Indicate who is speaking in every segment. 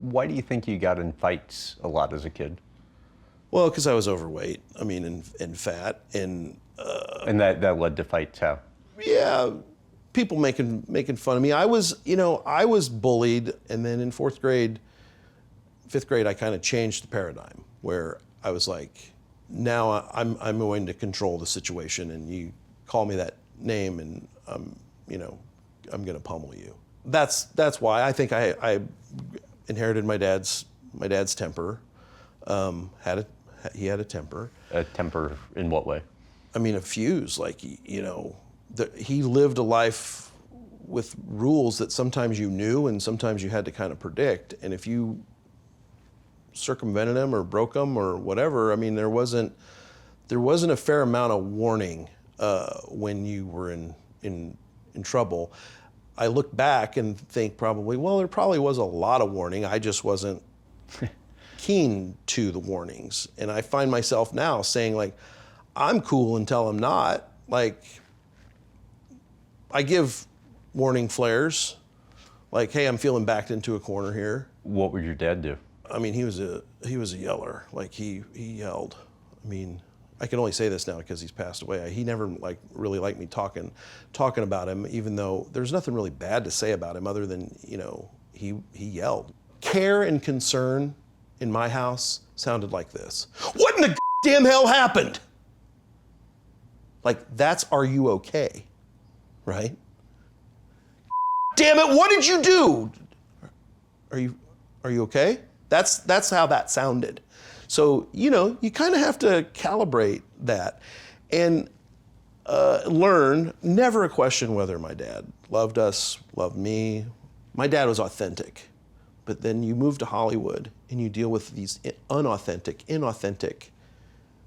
Speaker 1: Why do you think you got in fights a lot as a kid?
Speaker 2: Well, because I was overweight. I mean, and fat,
Speaker 1: And that led to fights how?
Speaker 2: yeah, people making fun of me. I was bullied, and then in fifth grade, I kind of changed the paradigm where I was like, now I'm going to control the situation, and you call me that name, and I'm going to pummel you. That's why I think I inherited my dad's temper. He had a temper.
Speaker 1: A temper in what way?
Speaker 2: I mean, a fuse. Like, he lived a life with rules that sometimes you knew and sometimes you had to kind of predict. And if you circumvented them or broke them or whatever, I mean, there wasn't a fair amount of warning when you were in trouble. I look back and think probably, well, there probably was a lot of warning. I just wasn't keen to the warnings. And I find myself now saying, like, I'm cool until I'm not. Like, I give warning flares, like, hey, I'm feeling backed into a corner here.
Speaker 1: What would your dad do? I
Speaker 2: mean, he was a yeller. Like, he yelled. I mean, I can only say this now because he's passed away. He never really liked me talking about him, even though there's nothing really bad to say about him other than, he yelled. Care and concern in my house sounded like this. What in the damn hell happened? Like, that's, are you okay? Right? Damn it, what did you do? Are you okay? That's how that sounded. So, you kind of have to calibrate that and learn, never a question whether my dad loved us, loved me. My dad was authentic, but then you move to Hollywood and you deal with these inauthentic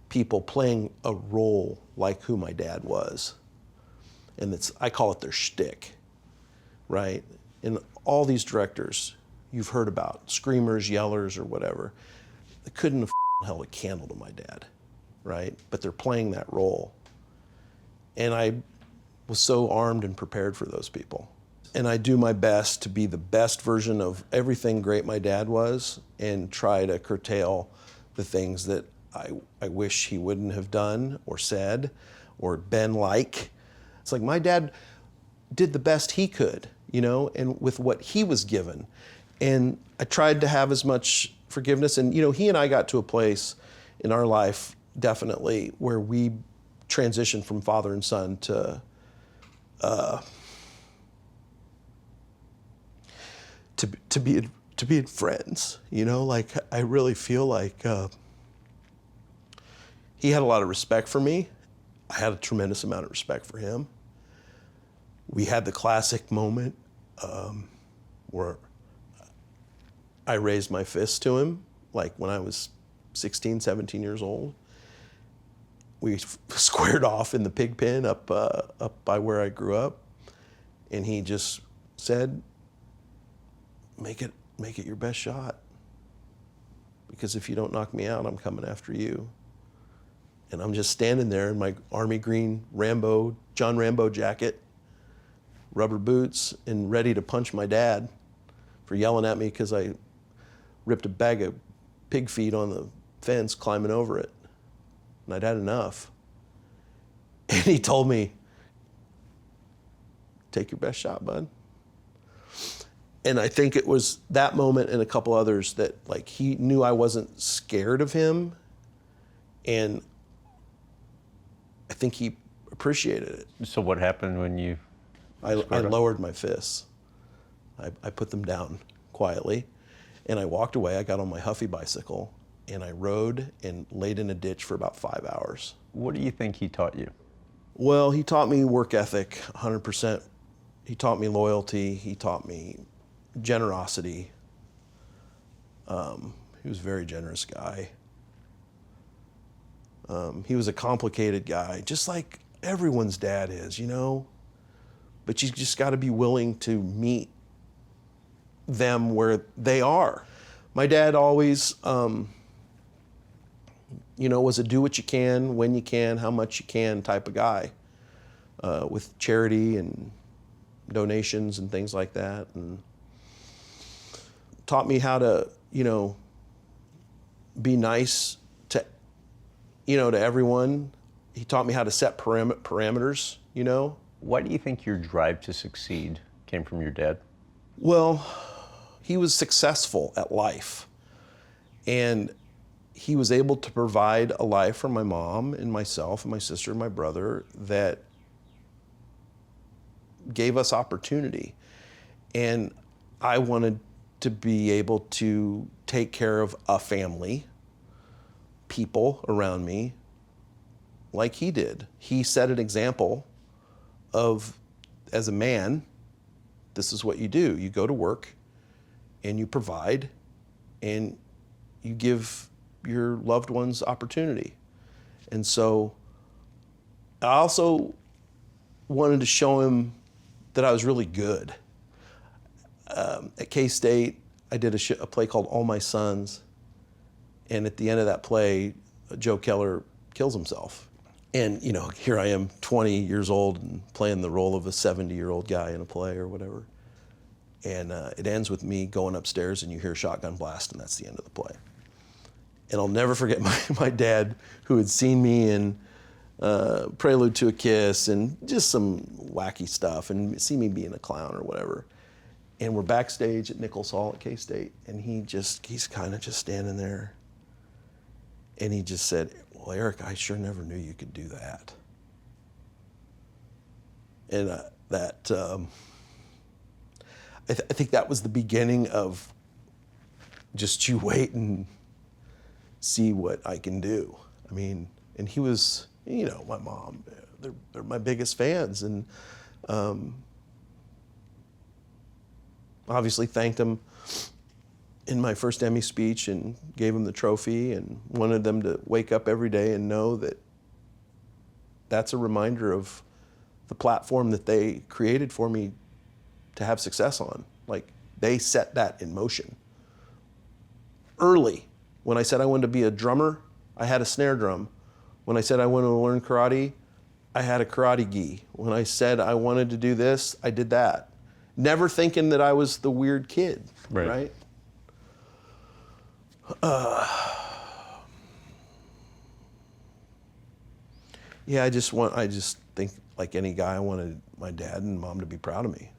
Speaker 2: people playing a role like who my dad was. And I call it their shtick, right? And all these directors you've heard about, screamers, yellers, or whatever, they couldn't have held a candle to my dad, right? But they're playing that role. And I was so armed and prepared for those people. And I do my best to be the best version of everything great my dad was and try to curtail the things that I wish he wouldn't have done or said or been like. It's like my dad did the best he could, and with what he was given. And I tried to have as much forgiveness. And, he and I got to a place in our life, definitely, where we transitioned from father and son to being friends. Like, I really feel like he had a lot of respect for me. I had a tremendous amount of respect for him. We had the classic moment where I raised my fist to him, like when I was 16, 17 years old. We squared off in the pig pen up by where I grew up. And he just said, make it your best shot. Because if you don't knock me out, I'm coming after you. And I'm just standing there in my army green John Rambo jacket, rubber boots, and ready to punch my dad for yelling at me because I ripped a bag of pig feed on the fence climbing over it. And I'd had enough. And he told me, take your best shot, bud. And I think it was that moment and a couple others that, like, he knew I wasn't scared of him. And I think he appreciated it.
Speaker 1: So what happened when you...
Speaker 2: I lowered my fists. I put them down quietly. And I walked away. I got on my Huffy bicycle. And I rode and laid in a ditch for about 5 hours.
Speaker 1: What do you think he taught you?
Speaker 2: Well, he taught me work ethic, 100%. He taught me loyalty. He taught me generosity. He was a very generous guy. He was a complicated guy, just like everyone's dad is, But you just got to be willing to meet them where they are. My dad always, was a do what you can, when you can, how much you can type of guy, with charity and donations and things like that. And taught me how to, be nice to, to everyone. He taught me how to set parameters,
Speaker 1: Why do you think your drive to succeed came from your dad?
Speaker 2: Well, he was successful at life, and he was able to provide a life for my mom and myself and my sister and my brother that gave us opportunity. And I wanted to be able to take care of a family, people around me, like he did. He set an example of, as a man, this is what you do. You go to work and you provide and you give your loved ones opportunity. And so I also wanted to show him that I was really good. At K-State, I did a play called All My Sons. And at the end of that play, Joe Keller kills himself. And, here I am, 20 years old, and playing the role of a 70-year-old guy in a play or whatever. And it ends with me going upstairs, and you hear a shotgun blast, and that's the end of the play. And I'll never forget my dad, who had seen me in Prelude to a Kiss and just some wacky stuff, and see me being a clown or whatever. And we're backstage at Nichols Hall at K-State, and he's kind of just standing there. And he just said, "Well, Eric, I sure never knew you could do that." And I think that was the beginning of just you wait and see what I can do. I mean, and he was, my mom, they're my biggest fans, and obviously thanked him in my first Emmy speech and gave him the trophy, and wanted them to wake up every day and know that that's a reminder of the platform that they created for me to have success on. Like, they set that in motion. Early, when I said I wanted to be a drummer, I had a snare drum. When I said I wanted to learn karate, I had a karate gi. When I said I wanted to do this, I did that. Never thinking that I was the weird kid, right? Yeah, I just think, like any guy, I wanted my dad and mom to be proud of me.